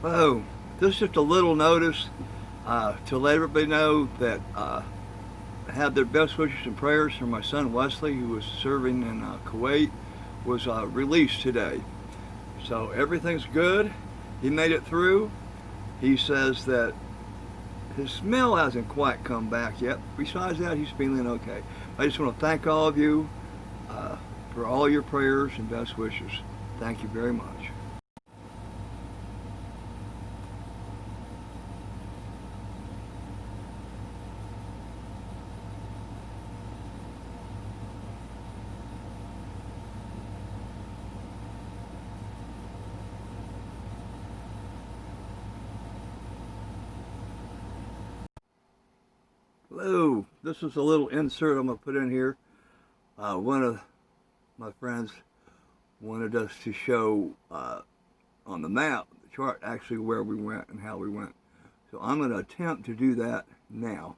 Oh, this is just a little notice to let everybody know that I have their best wishes and prayers for my son Wesley, who was serving in Kuwait, was released today. So everything's good. He made it through. He says that his smell hasn't quite come back yet. Besides that, he's feeling okay. I just want to thank all of you for all your prayers and best wishes. Thank you very much. Hello, this is a little insert I'm going to put in here. One of my friends wanted us to show on the map, the chart, actually where we went and how we went. So I'm going to attempt to do that now.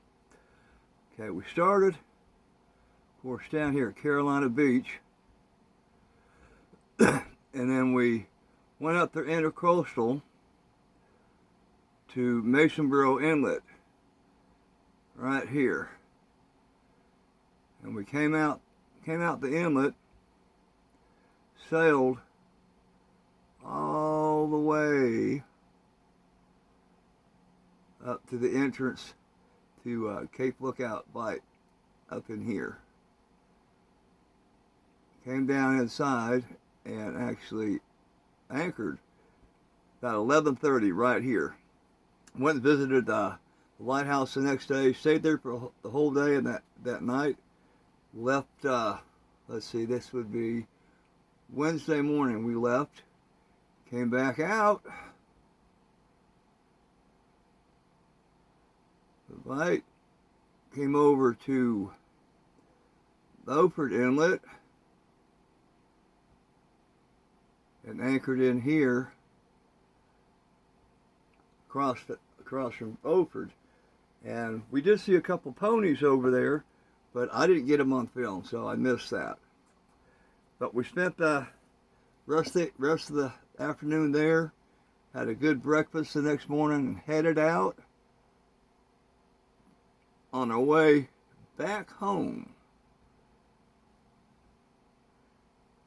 Okay, we started, of course, down here at Carolina Beach. And then we went up the intercoastal to Masonboro Inlet, right here. And we came out the inlet, sailed all the way up to the entrance to Cape Lookout Bight up in here. Came down inside and actually anchored about 11:30 right here. Went and visited the lighthouse the next day, stayed there for the whole day and that night. Left, let's see, this would be Wednesday morning we left. Came back out. The light came over to Beaufort Inlet and anchored in here across from Beaufort. And we did see a couple ponies over there, but I didn't get them on film, so I missed that. But we spent the rest of the afternoon there, had a good breakfast the next morning, and headed out on our way back home.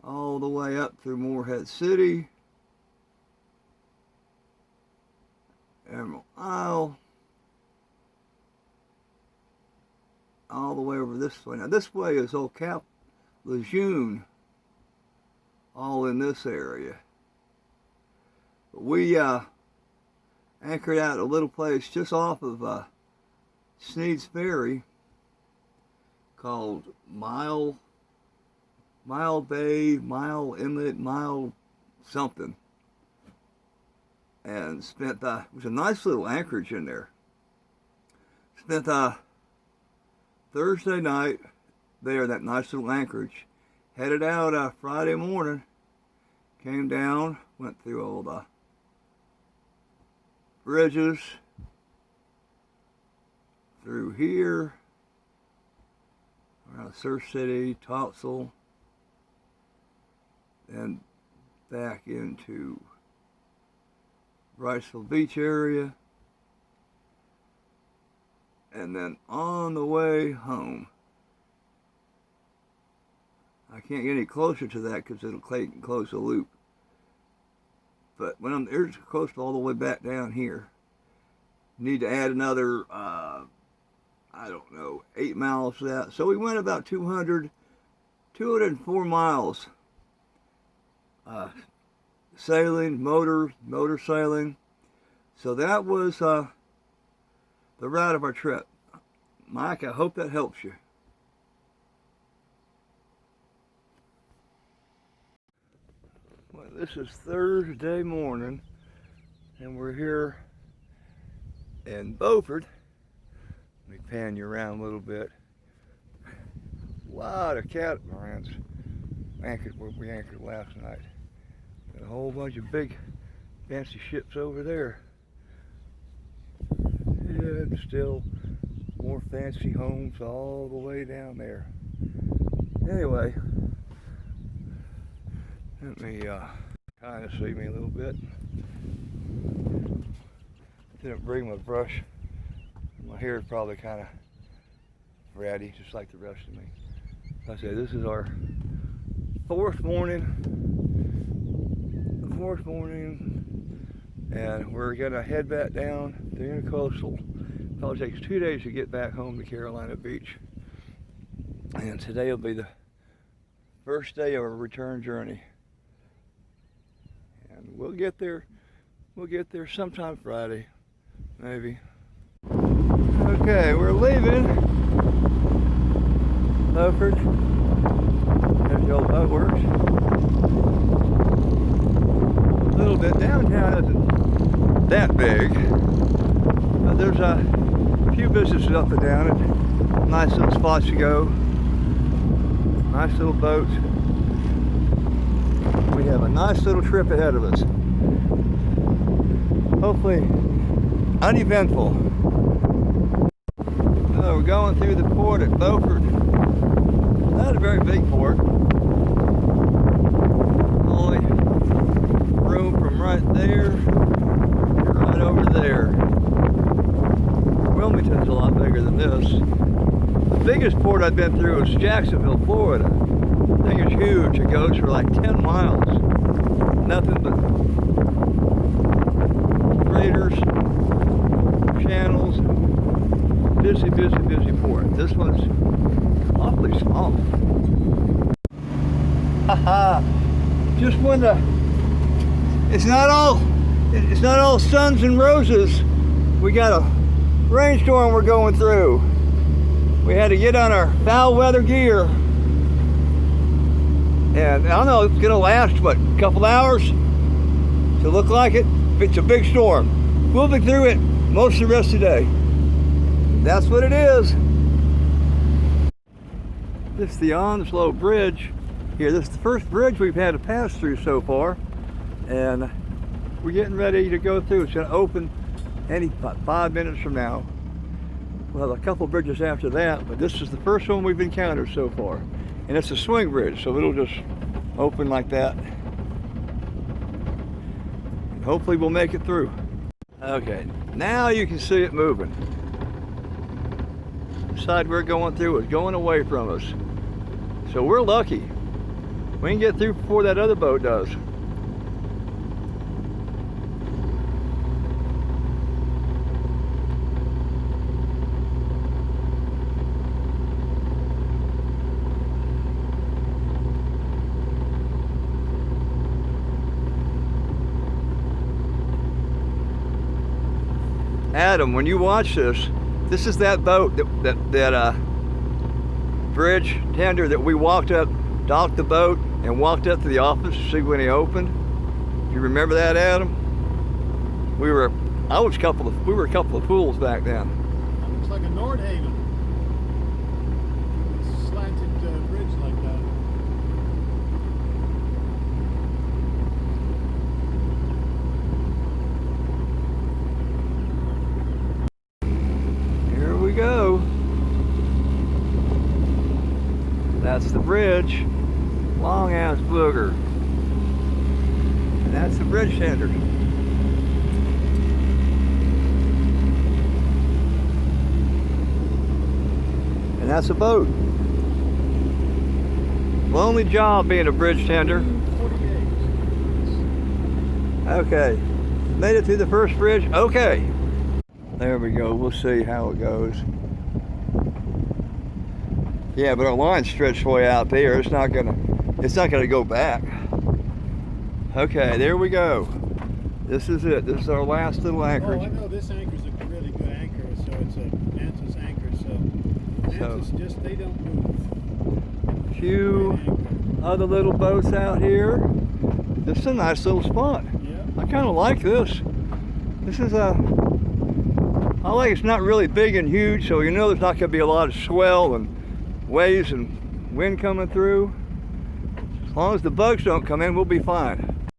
All the way up through Morehead City, Emerald Isle, all the way over this way. Now this way is Old Cap Lejeune, all in this area. But we anchored out a little place just off of Sneed's Ferry called Mile Bay, Mile Inlet, Mile something. And spent, it was a nice little anchorage in there. Spent Thursday night there, that nice little anchorage. Headed out Friday morning, came down, went through all the bridges, through here, around Surf City, Topsail, and back into Riceville Beach area, and then on the way home. I can't get any closer to that because it'll close the loop. But when I'm there's close all the way back down here, need to add another, I don't know, 8 miles to that. So we went about 204 miles sailing, motor sailing. So that was the route of our trip. Mike, I hope that helps you. Well, this is Thursday morning, and we're here in Beaufort. Let me pan you around a little bit. A lot of catamarans anchored where we anchored last night. Got a whole bunch of big fancy ships over there. And still more fancy homes all the way down there. Anyway, let me kind of see me a little bit. Didn't bring my brush. My hair is probably kind of ratty, just like the rest of me. Like I say, this is our fourth morning, and we're gonna head back down to the Intercoastal. Probably takes 2 days to get back home to Carolina Beach, and today will be the first day of our return journey. And we'll get there sometime Friday, maybe. Okay, we're leaving Beaufort. There's the old boat works. A little bit. Downtown isn't that big, but there's a few businesses up and down it. Nice little spots to go. Nice little boats. We have a nice little trip ahead of us. Hopefully uneventful. So we're going through the port at Beaufort. Not a very big port. Only room from right there to right over there. Wilmington's a lot bigger than this. The biggest port I've been through is Jacksonville, Florida. The thing is huge. It goes for like 10 miles. Nothing but freighters, channels, busy port. This one's awfully small. Haha. Just when it's not all suns and roses. We got a rainstorm we're going through. We had to get on our foul weather gear. And I don't know, it's gonna last, what, a couple hours to look like it? It's a big storm. We'll be through it most of the rest of the day. That's what it is. This is the Onslow Bridge here. This is the first bridge we've had to pass through so far. And we're getting ready to go through. It's gonna open about 5 minutes from now. We'll have a couple bridges after that, but this is the first one we've encountered so far. And it's a swing bridge, so it'll just open like that. And hopefully we'll make it through. Okay, now you can see it moving. The side we're going through is going away from us. So we're lucky. We can get through before that other boat does. Adam, when you watch this, this is that boat, that bridge tender that we walked up, docked the boat, and walked up to the office to see when he opened. You remember that, Adam? We were a couple of fools back then. That looks like a Nordhaven. Slanted bridge like that. Here we go. That's the bridge. Long ass booger. And that's the bridge tender. And that's a boat. Lonely job being a bridge tender. 48. Okay. Made it through the first bridge. Okay. There we go. We'll see how it goes. Yeah, but our line's stretched way out there. It's not gonna go back. Okay, there we go. This is it. This is our last little anchorage. Oh, I know this anchor's a really good anchor, so it's a Mantis anchor, so Mantis just, they don't move. Few other little boats out here. This is a nice little spot. Yeah. I kind of like this. This is I like it's not really big and huge, so you know there's not going to be a lot of swell and waves and wind coming through. As long as the bugs don't come in, we'll be fine.